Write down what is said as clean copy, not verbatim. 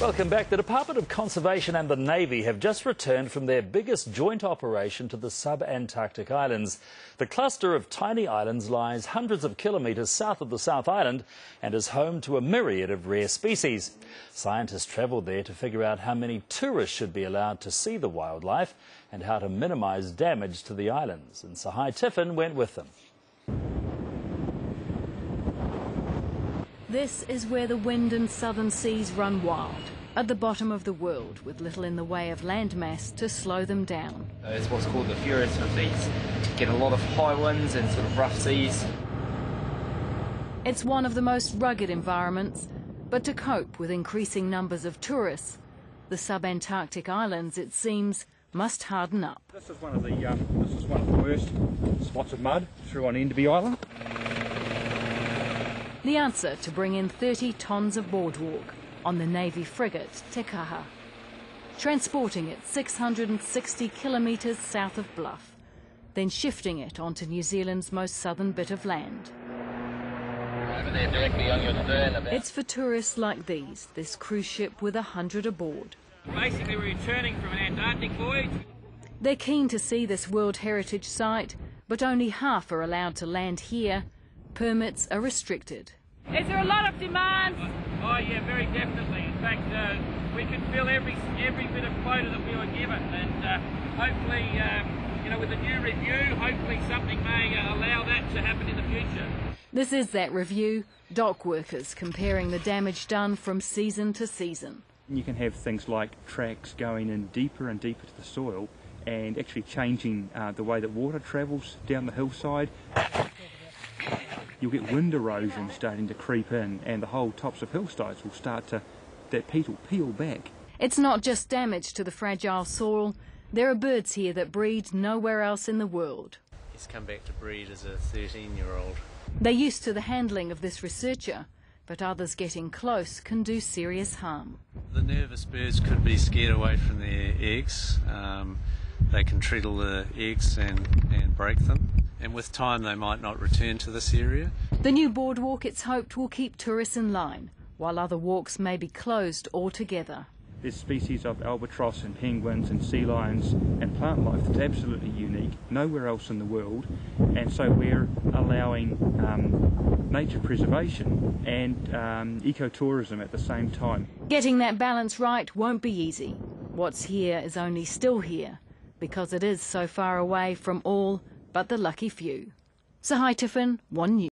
Welcome back. The Department of Conservation and the Navy have just returned from their biggest joint operation to the subantarctic islands. The cluster of tiny islands lies hundreds of kilometres south of the South Island and is home to a myriad of rare species. Scientists travelled there to figure out how many tourists should be allowed to see the wildlife and how to minimise damage to the islands. And Sahai Tiffin went with them. This is where the wind and southern seas run wild, at the bottom of the world, with little in the way of landmass to slow them down. It's what's called the furious of these. Get a lot of high winds and sort of rough seas. It's one of the most rugged environments, but to cope with increasing numbers of tourists, the subantarctic islands, it seems, must harden up. This is one of the worst spots of mud through on Enderby Island. The answer to bring in 30 tonnes of boardwalk on the Navy frigate Te Kaha, transporting it 660 kilometres south of Bluff, then shifting it onto New Zealand's most southern bit of land. Over there directly on your stern. It's for tourists like these, this cruise ship with 100 aboard. Basically, we're returning from an Antarctic voyage. They're keen to see this World Heritage Site, but only half are allowed to land here. Permits are restricted. Is there a lot of demand? Oh yeah, very definitely. In fact, we can fill every bit of quota that we were given, and hopefully, with a new review, hopefully something may allow that to happen in the future. This is that review. Dock workers comparing the damage done from season to season. You can have things like tracks going in deeper and deeper to the soil and actually changing the way that water travels down the hillside. You'll get wind erosion starting to creep in, and the whole tops of hillsides will start to, that peat will peel back. It's not just damage to the fragile soil. There are birds here that breed nowhere else in the world. He's come back to breed as a 13-year-old. They're used to the handling of this researcher, but others getting close can do serious harm. The nervous birds could be scared away from their eggs. They can treadle the eggs and break them. And with time they might not return to this area. The new boardwalk, it's hoped, will keep tourists in line, while other walks may be closed altogether. There's species of albatross and penguins and sea lions and plant life that's absolutely unique, nowhere else in the world, and so we're allowing nature preservation and ecotourism at the same time. Getting that balance right won't be easy. What's here is only still here, because it is so far away from all but the lucky few. Sahai Tiffin, One News.